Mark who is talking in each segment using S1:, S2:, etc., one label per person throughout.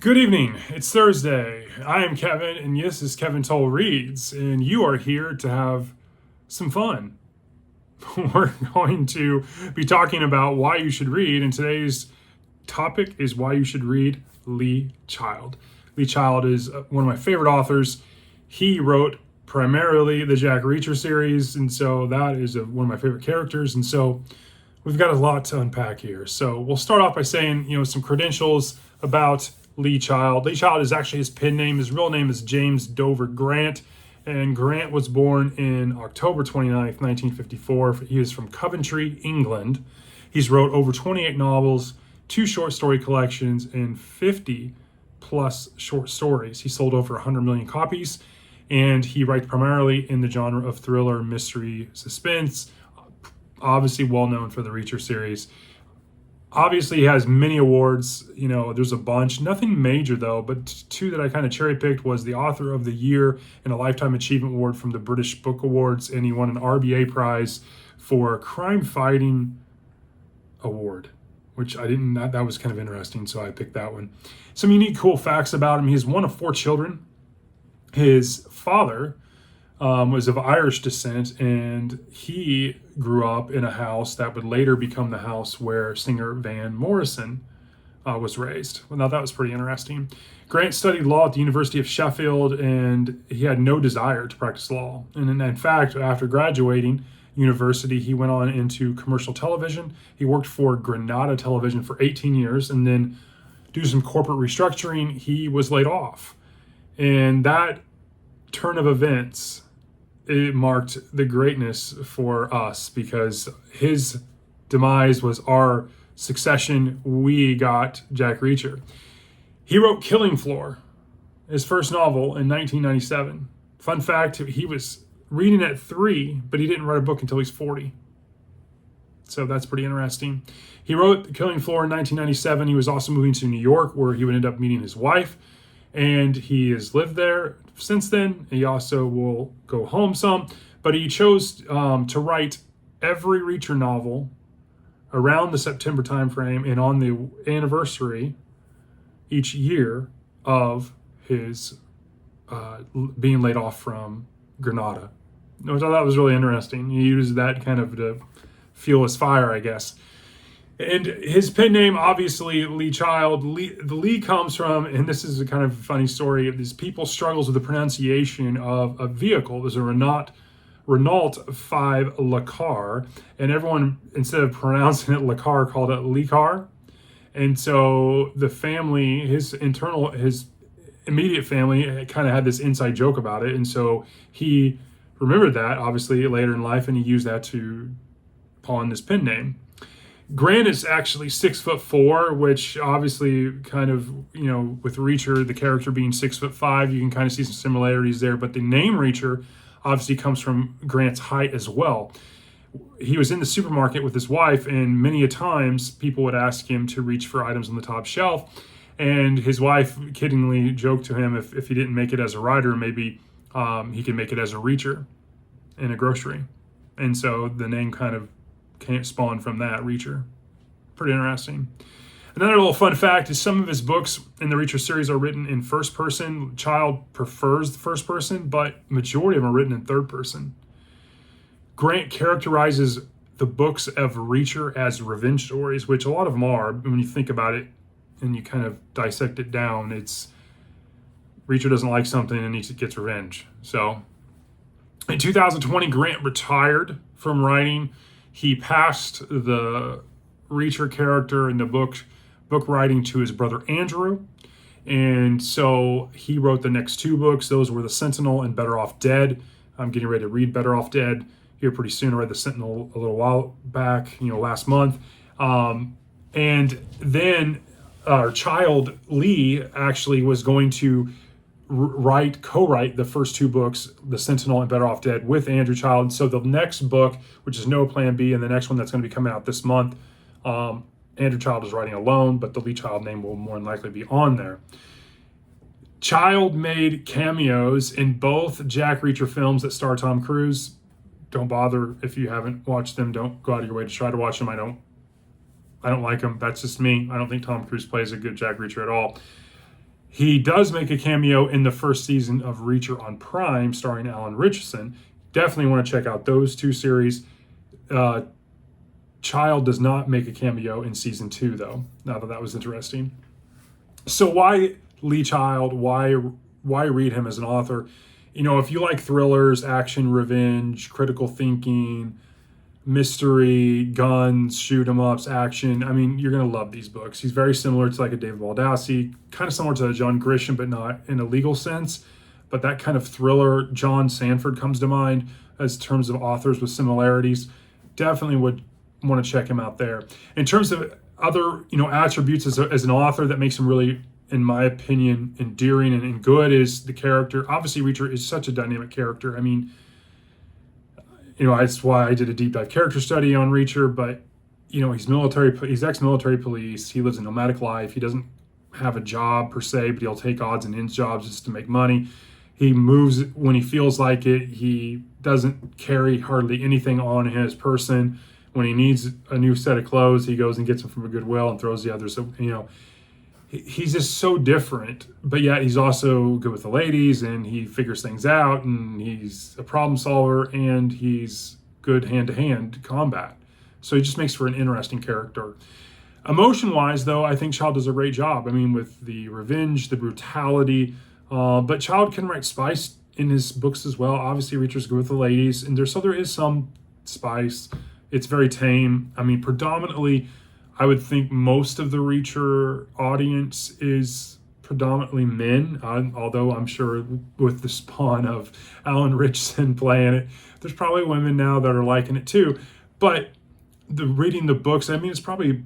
S1: Good evening. It's Thursday. I am Kevin, and this is Kevin Toll Reads, and you are here to have some fun. We're going to be talking about why you should read, and today's topic is why you should read Lee Child. Lee Child is one of my favorite authors. He wrote primarily the Jack Reacher series, and so that is one of my favorite characters, and so we've got a lot to unpack here. So we'll start off by saying, some credentials about Lee Child. Lee Child is actually his pen name. His real name is James Dover Grant, and Grant was born in October 29th, 1954. He is from Coventry, England. He's wrote over 28 novels, 2 short story collections, and 50 plus short stories. He sold over 100 million copies, and he writes primarily in the genre of thriller, mystery, suspense, obviously well known for the Reacher series. Obviously, he has many awards. There's a bunch. Nothing major, though, but 2 that I kind of cherry-picked was the Author of the Year and a Lifetime Achievement Award from the British Book Awards, and he won an RBA prize for Crime Fighting Award, which I didn't, that was kind of interesting, so I picked that one. Some unique, cool facts about him. He's one of 4 children. His father was of Irish descent, and he grew up in a house that would later become the house where singer Van Morrison was raised. Well, now that was pretty interesting. Grant studied law at the University of Sheffield, and he had no desire to practice law. And in fact, after graduating university, he went on into commercial television. He worked for Granada Television for 18 years, and then due to some corporate restructuring, he was laid off. And that turn of events, it marked the greatness for us, because his demise was our succession. We got Jack Reacher. He wrote Killing Floor, his first novel, in 1997. Fun fact, he was reading at 3, but he didn't write a book until he's 40. So that's pretty interesting. He wrote Killing Floor in 1997. He was also moving to New York, where he would end up meeting his wife, and he has lived there since then. He also will go home some, but he chose to write every Reacher novel around the September timeframe and on the anniversary each year of his being laid off from Granada. I thought that was really interesting. He used that kind of to fuel his fire, I guess. And his pen name, obviously, Lee Child. The Lee comes from, and this is a kind of funny story, of these people struggles with the pronunciation of a vehicle. There's a Renault 5 Le-Car, and everyone, instead of pronouncing it Le-Car, called it Lee-Car. And so the family, his immediate family, kind of had this inside joke about it, and so he remembered that, obviously, later in life, and he used that to pawn this pen name. Grant is actually 6'4", which obviously kind of, with Reacher, the character being 6'5", you can kind of see some similarities there. But the name Reacher obviously comes from Grant's height as well. He was in the supermarket with his wife, and many a times people would ask him to reach for items on the top shelf. And his wife kiddingly joked to him if he didn't make it as a writer, maybe he could make it as a reacher in a grocery. And so the name kind of spawn from that, Reacher. Pretty interesting. Another little fun fact is some of his books in the Reacher series are written in first person. Child prefers the first person, but majority of them are written in third person. Grant characterizes the books of Reacher as revenge stories, which a lot of them are. When you think about it and you kind of dissect it down, it's Reacher doesn't like something and he gets revenge. So in 2020, Grant retired from writing. He passed the Reacher character in the book writing to his brother Andrew. And so he wrote the next 2 books. Those were The Sentinel and Better Off Dead. I'm getting ready to read Better Off Dead here pretty soon. I read The Sentinel a little while back, last month. And then our child, Lee, actually was going to co-write the first 2 books, The Sentinel and Better Off Dead, with Andrew Child. So the next book, which is No Plan B, and the next one that's going to be coming out this month, Andrew Child is writing alone, but the Lee Child name will more than likely be on there. Child made cameos in both Jack Reacher films that star Tom Cruise. Don't bother if you haven't watched them. Don't go out of your way to try to watch them. I don't like him. That's just me. I don't think Tom Cruise plays a good Jack Reacher at all. He does make a cameo in the first season of Reacher on Prime, starring Alan Richardson. Definitely want to check out those two series. Child does not make a cameo in season 2, though. Now that was interesting. So why Lee Child? Why read him as an author? You know, if you like thrillers, action, revenge, critical thinking, mystery, guns, shoot 'em ups, action, I mean, you're gonna love these books. He's very similar to like a David Baldassi, kind of similar to John Grisham, but not in a legal sense. But that kind of thriller, John Sanford comes to mind as terms of authors with similarities. Definitely would want to check him out there. In terms of other, attributes as an author that makes him really, in my opinion, endearing and good is the character. Obviously, Reacher is such a dynamic character. I mean, that's why I did a deep dive character study on Reacher. But he's ex-military police. He lives a nomadic life. He doesn't have a job per se, but he'll take odds and ends jobs just to make money. He moves when he feels like it. He doesn't carry hardly anything on his person. When he needs a new set of clothes, he goes and gets them from a Goodwill and throws the others. So, he's just so different, but yet he's also good with the ladies and he figures things out and he's a problem solver and he's good hand-to-hand combat. So he just makes for an interesting character. Emotion-wise, though, I think Child does a great job. I mean, with the revenge, the brutality, but Child can write spice in his books as well. Obviously, Reacher's good with the ladies, and there is some spice. It's very tame. I mean, predominantly, I would think most of the Reacher audience is predominantly men, although I'm sure with the spawn of Alan Richardson playing it, there's probably women now that are liking it too. But reading the books, I mean, it's probably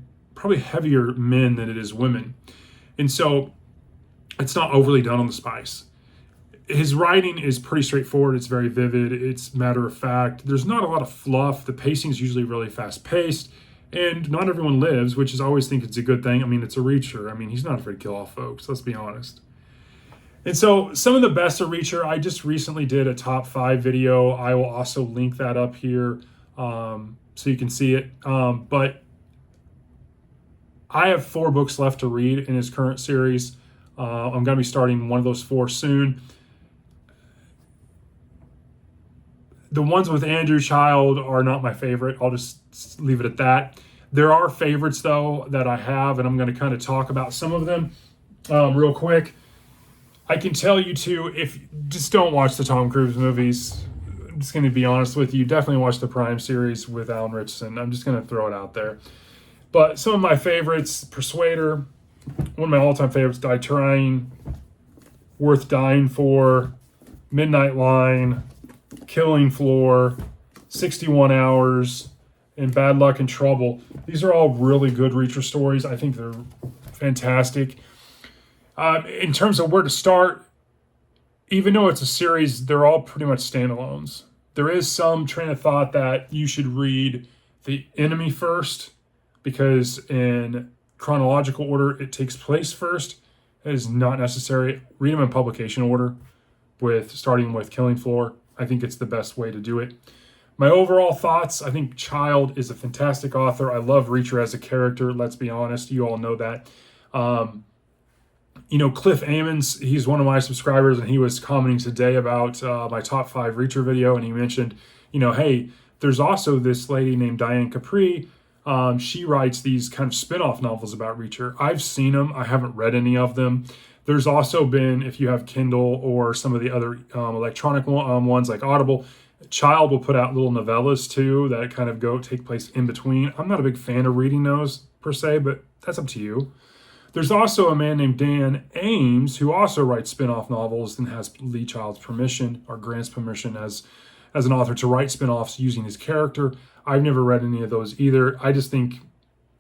S1: heavier men than it is women. And so it's not overly done on the spice. His writing is pretty straightforward. It's very vivid. It's matter of fact. There's not a lot of fluff. The pacing is usually really fast paced, and not everyone lives, which is always think it's a good thing. I mean, it's a Reacher. I mean, he's not afraid to kill off folks. Let's be honest. And so some of the best of Reacher, I just recently did a top 5 video. I will also link that up here so you can see it. But I have 4 books left to read in his current series. I'm going to be starting one of those 4 soon. The ones with Andrew Child are not my favorite. I'll just leave it at that. There are favorites, though, that I have, and I'm going to kind of talk about some of them real quick. I can tell you, too, if just don't watch the Tom Cruise movies. I'm just going to be honest with you. Definitely watch the Prime series with Alan Richardson. I'm just going to throw it out there. But some of my favorites, Persuader, one of my all-time favorites, Die Trying, Worth Dying For, Midnight Line, Killing Floor, 61 Hours, and Bad Luck and Trouble. These are all really good Reacher stories. I think they're fantastic. In terms of where to start, even though it's a series, they're all pretty much standalones. There is some train of thought that you should read The Enemy first, because in chronological order, it takes place first. It is not necessary. Read them in publication order, starting with Killing Floor. I think it's the best way to do it. My overall thoughts, I think Child is a fantastic author. I love Reacher as a character. Let's be honest. You all know that. Cliff Ammons, he's one of my subscribers, and he was commenting today about my top 5 Reacher video, and he mentioned, hey, there's also this lady named Diane Capri. She writes these kind of spin-off novels about Reacher. I've seen them. I haven't read any of them. There's also been, if you have Kindle or some of the other electronic ones like Audible, Child will put out little novellas too that kind of take place in between. I'm not a big fan of reading those per se, but that's up to you. There's also a man named Dan Ames who also writes spin-off novels and has Lee Child's permission or grants permission as an author to write spin-offs using his character. I've never read any of those either. I just think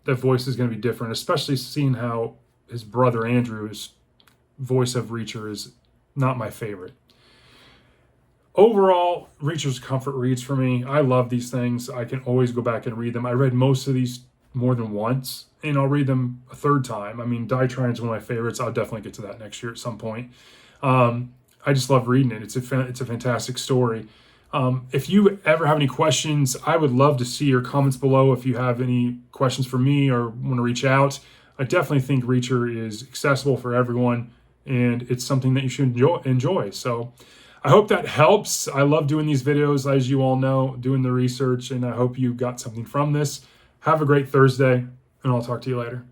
S1: the voice is going to be different, especially seeing how his brother Andrew's voice of Reacher is not my favorite. Overall, Reacher's comfort reads for me. I love these things. I can always go back and read them. I read most of these more than once, and I'll read them a third time. I mean, Die Trying is one of my favorites. I'll definitely get to that next year at some point. I just love reading it. It's a fantastic story. If you ever have any questions, I would love to see your comments below. If you have any questions for me or want to reach out, I definitely think Reacher is accessible for everyone. and it's something that you should enjoy. So I hope that helps. I love doing these videos, as you all know, doing the research, and I hope you got something from this. Have a great Thursday, and I'll talk to you later.